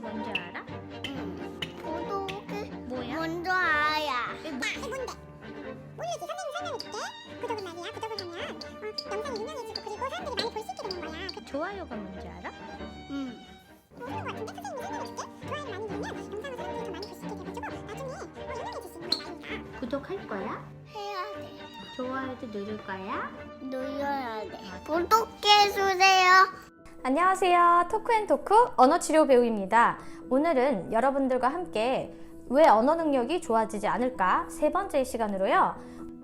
뭔지 알아? 구독이 뭐야? 먼저 알아. 이게 뭐- 이게 뭔데? 모르지. 선생님 설명해줄게. 구독은 말이야. 구독을 하면 영상이 유명해지고 그리고 사람들이 많이 볼 수 있게 되는 거야. 좋아요가 뭔지 알아? 모르는 거 같은데 선생님이 설명해줄게. 좋아요를 많이 누르면 영상을 사람들이 더 많이 볼 수 있게 돼가지고 나중에 유명해질 수 있는 거야. 나이가. 구독할 거야? 해야 돼. 좋아요도 누를 거야? 눌러야 돼. 구독해주세요. 안녕하세요. 토크앤토크 언어치료 배우입니다. 오늘은 여러분들과 함께 왜 언어 능력이 좋아지지 않을까 세 번째 시간으로요.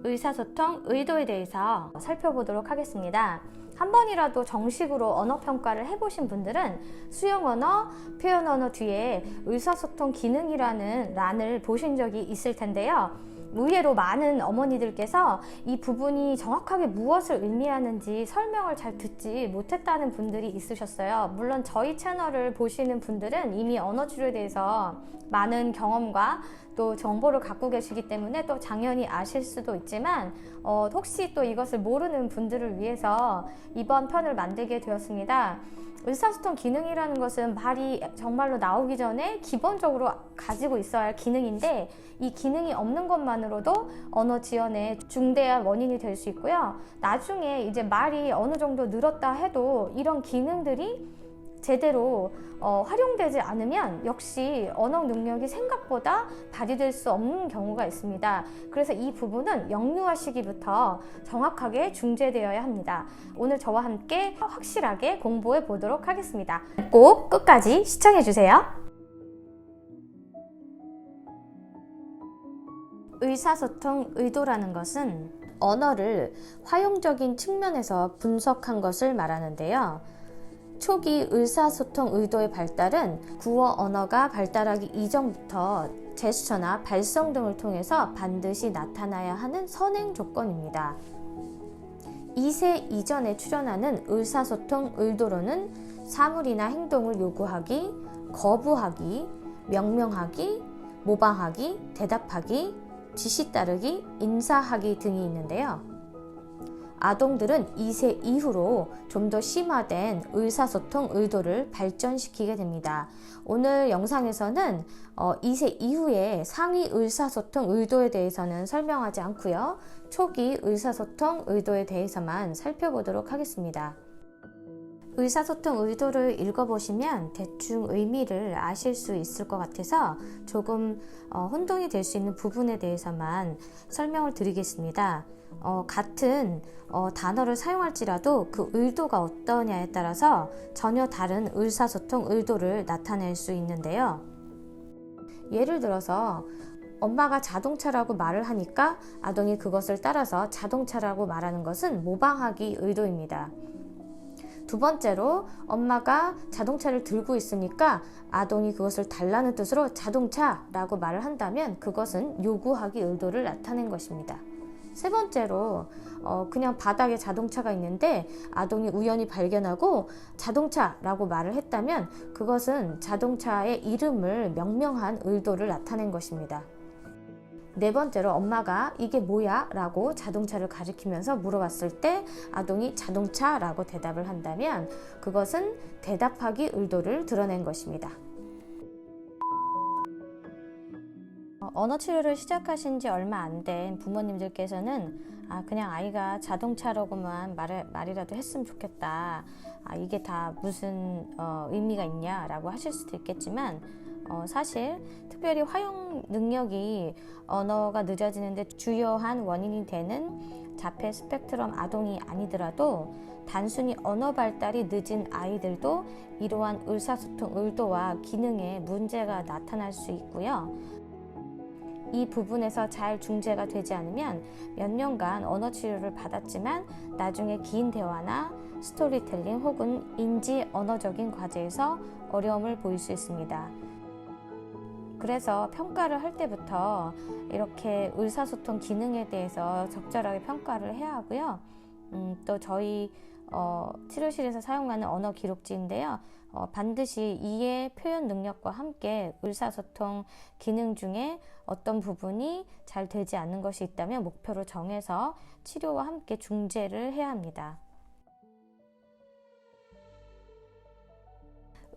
의사소통 의도에 대해서 살펴보도록 하겠습니다. 한 번이라도 정식으로 언어 평가를 해보신 분들은 수용 언어, 표현 언어 뒤에 의사소통 기능이라는 란을 보신 적이 있을 텐데요. 의외로 많은 어머니들께서 이 부분이 정확하게 무엇을 의미하는지 설명을 잘 듣지 못했다는 분들이 있으셨어요. 물론 저희 채널을 보시는 분들은 이미 언어치료에 대해서 많은 경험과 또 정보를 갖고 계시기 때문에 또 당연히 아실 수도 있지만 혹시 또 이것을 모르는 분들을 위해서 이번 편을 만들게 되었습니다. 의사소통 기능이라는 것은 말이 정말로 나오기 전에 기본적으로 가지고 있어야 할 기능인데 이 기능이 없는 것만으로도 언어 지연의 중대한 원인이 될 수 있고요. 나중에 이제 말이 어느 정도 늘었다 해도 이런 기능들이 제대로 활용되지 않으면 역시 언어 능력이 생각보다 발휘될 수 없는 경우가 있습니다. 그래서 이 부분은 영유아 시기부터 정확하게 중재되어야 합니다. 오늘 저와 함께 확실하게 공부해 보도록 하겠습니다. 꼭 끝까지 시청해 주세요. 의사소통 의도라는 것은 언어를 활용적인 측면에서 분석한 것을 말하는데요. 초기 의사소통 의도의 발달은 구어 언어가 발달하기 이전부터 제스처나 발성 등을 통해서 반드시 나타나야 하는 선행 조건입니다. 2세 이전에 출현하는 의사소통 의도로는 사물이나 행동을 요구하기, 거부하기, 명명하기, 모방하기, 대답하기, 지시 따르기, 인사하기 등이 있는데요. 아동들은 2세 이후로 좀 더 심화된 의사소통 의도를 발전시키게 됩니다. 오늘 영상에서는 2세 이후의 상위 의사소통 의도에 대해서는 설명하지 않고요. 초기 의사소통 의도에 대해서만 살펴보도록 하겠습니다. 의사소통 의도를 읽어보시면 대충 의미를 아실 수 있을 것 같아서 조금 혼동이 될 수 있는 부분에 대해서만 설명을 드리겠습니다. 같은 단어를 사용할지라도 그 의도가 어떠냐에 따라서 전혀 다른 의사소통 의도를 나타낼 수 있는데요. 예를 들어서 엄마가 자동차라고 말을 하니까 아동이 그것을 따라서 자동차라고 말하는 것은 모방하기 의도입니다. 두 번째로 엄마가 자동차를 들고 있으니까 아동이 그것을 달라는 뜻으로 자동차라고 말을 한다면 그것은 요구하기 의도를 나타낸 것입니다. 세 번째로 그냥 바닥에 자동차가 있는데 아동이 우연히 발견하고 자동차라고 말을 했다면 그것은 자동차의 이름을 명명한 의도를 나타낸 것입니다. 네 번째로 엄마가 이게 뭐야? 라고 자동차를 가리키면서 물어봤을 때 아동이 자동차라고 대답을 한다면 그것은 대답하기 의도를 드러낸 것입니다. 언어 치료를 시작하신 지 얼마 안 된 부모님들께서는 그냥 아이가 자동차라고만 말이라도 했으면 좋겠다. 이게 다 무슨 의미가 있냐라고 하실 수도 있겠지만 사실 특별히 활용 능력이 언어가 늦어지는데 주요한 원인이 되는 자폐 스펙트럼 아동이 아니더라도 단순히 언어 발달이 늦은 아이들도 이러한 의사소통 의도와 기능에 문제가 나타날 수 있고요. 이 부분에서 잘 중재가 되지 않으면 몇 년간 언어 치료를 받았지만 나중에 긴 대화나 스토리텔링 혹은 인지 언어적인 과제에서 어려움을 보일 수 있습니다. 그래서 평가를 할 때부터 이렇게 의사소통 기능에 대해서 적절하게 평가를 해야 하고요. 또 저희 치료실에서 사용하는 언어 기록지인데요. 반드시 이해 표현 능력과 함께 의사소통 기능 중에 어떤 부분이 잘 되지 않는 것이 있다면 목표를 정해서 치료와 함께 중재를 해야 합니다.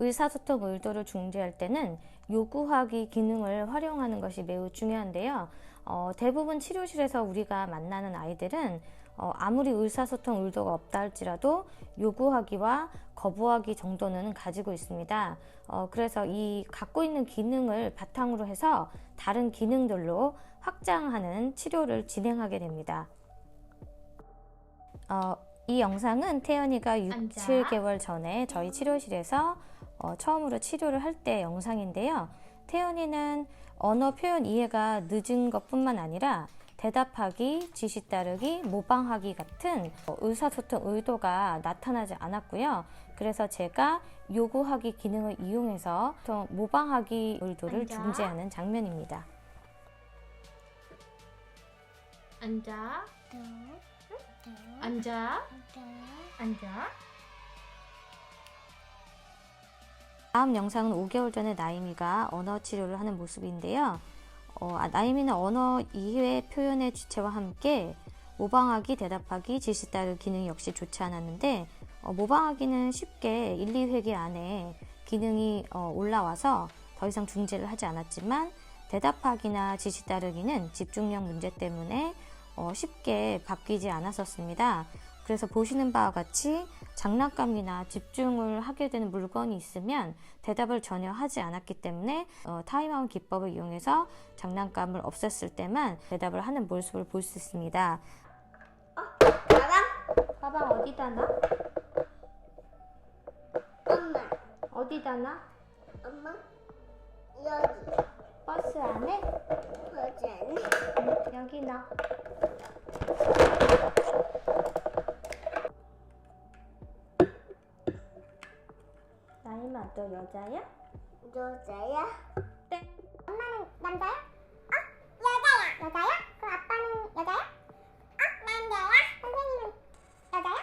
의사소통 의도를 중재할 때는 요구하기 기능을 활용하는 것이 매우 중요한데요. 대부분 치료실에서 우리가 만나는 아이들은 아무리 의사소통 의도가 없다 할지라도 요구하기와 거부하기 정도는 가지고 있습니다. 그래서 이 갖고 있는 기능을 바탕으로 해서 다른 기능들로 확장하는 치료를 진행하게 됩니다. 이 영상은 태연이가 6, 앉아. 7개월 전에 저희 치료실에서 처음으로 치료를 할 때 영상인데요. 태연이는 언어 표현 이해가 늦은 것뿐만 아니라 대답하기, 지시 따르기, 모방하기 같은 의사소통 의도가 나타나지 않았고요. 그래서 제가 요구하기 기능을 이용해서 모방하기 의도를 앉아. 중재하는 장면입니다. 앉아. 두, 앉아. 두, 앉아. 다음 영상은 5개월 전에 나임이가 언어 치료를 하는 모습인데요. 나임이는 언어 이해 표현의 주체와 함께 모방하기, 대답하기, 지시 따르기 기능이 역시 좋지 않았는데 모방하기는 쉽게 1, 2회기 안에 기능이 올라와서 더 이상 중재를 하지 않았지만 대답하기나 지시 따르기는 집중력 문제 때문에 쉽게 바뀌지 않았었습니다. 그래서 보시는 바와 같이 장난감이나 집중을 하게 되는 물건이 있으면 대답을 전혀 하지 않았기 때문에 타임아웃 기법을 이용해서 장난감을 없앴을 때만 대답을 하는 모습을 볼 수 있습니다. 가방 어디다 놔? 엄마, 어디다 놔? 엄마, 여기, 버스 안에? 버전, 여기 놔. 나임아, 너 여자야? 여자야? 네. 엄마는 남자야? 여자야. 여자야? 그럼 아빠는 여자야? 남자야? 선생님은 여자야?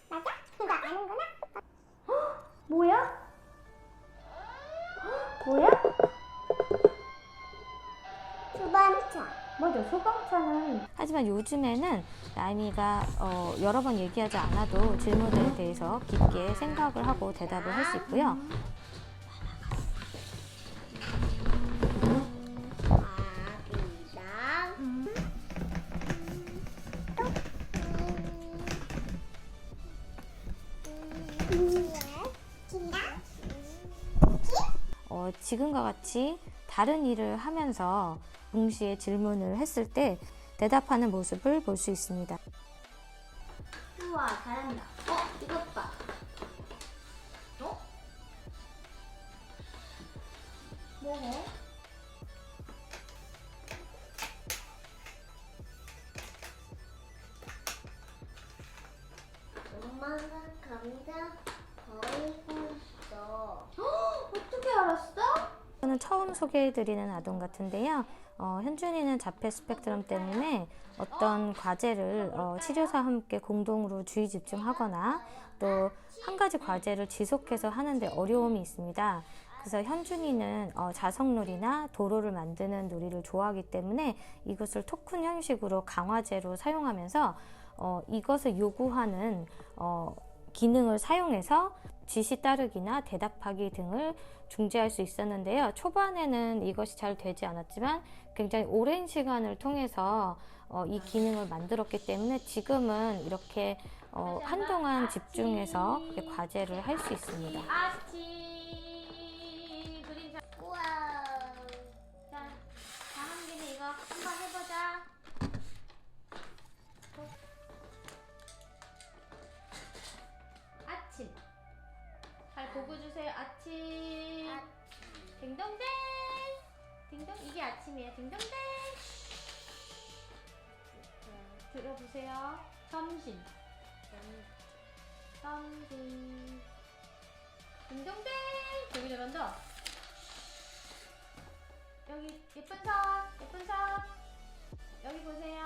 맞아? 이거 아는구나? 뭐야? 뭐야? 소방차. 맞아, 소방차는. 하지만 요즘에는 나임이가 여러 번 얘기하지 않아도 질문에 대해서 깊게 생각을 하고 대답을 할 수 있고요. 지금과 같이 다른 일을 하면서 동시에 질문을 했을 때 대답하는 모습을 볼 수 있습니다. 우와, 잘한다. 이것 봐. 뭐해? 엄마가 감자 버리고 있어. 어떻게 알았어? 저는 처음 소개해드리는 아동 같은데요. 현준이는 자폐 스펙트럼 때문에 어떤 과제를 치료사와 함께 공동으로 주의 집중하거나 또 한 가지 과제를 지속해서 하는데 어려움이 있습니다. 그래서 현준이는 자석놀이나 도로를 만드는 놀이를 좋아하기 때문에 이것을 토큰 형식으로 강화제로 사용하면서 이것을 요구하는 기능을 사용해서 지시 따르기나 대답하기 등을 중재할 수 있었는데요. 초반에는 이것이 잘 되지 않았지만 굉장히 오랜 시간을 통해서 이 기능을 만들었기 때문에 지금은 이렇게 한동안 집중해서 과제를 할 수 있습니다. 아치 그림 잘. 우와. 자, 다음 김에 이거 한번 해보자. 아침. 잘 보고 주세요. 아침. 딩동댕. 딩동. 이게 아침이에요. 딩동댕. 들어보세요. 점심. 점심. 딩동댕. 여기 잘한다. 여기 예쁜 선. 예쁜 선. 여기 보세요.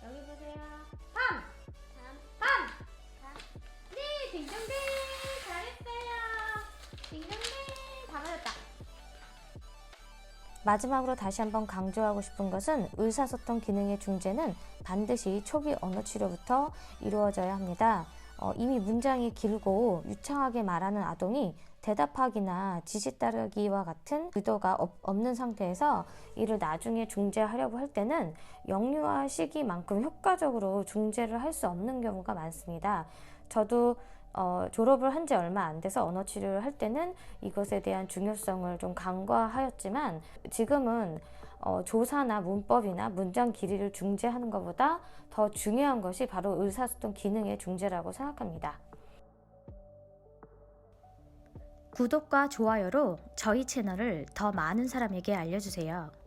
여기 보세요. 밤. 밤. 네, 딩동댕. 잘했어요. 딩동댕. 다 맞았다. 마지막으로 다시 한번 강조하고 싶은 것은 의사소통 기능의 중재는 반드시 초기 언어 치료부터 이루어져야 합니다. 이미 문장이 길고 유창하게 말하는 아동이 대답하기나 지시 따르기와 같은 의도가 없는 상태에서 이를 나중에 중재하려고 할 때는 영유아 시기만큼 효과적으로 중재를 할 수 없는 경우가 많습니다. 저도 졸업을 한 지 얼마 안 돼서 언어 치료를 할 때는 이것에 대한 중요성을 좀 간과하였지만 지금은 조사나 문법이나 문장 길이를 중재하는 것보다 더 중요한 것이 바로 의사소통 기능의 중재라고 생각합니다. 구독과 좋아요로 저희 채널을 더 많은 사람에게 알려주세요.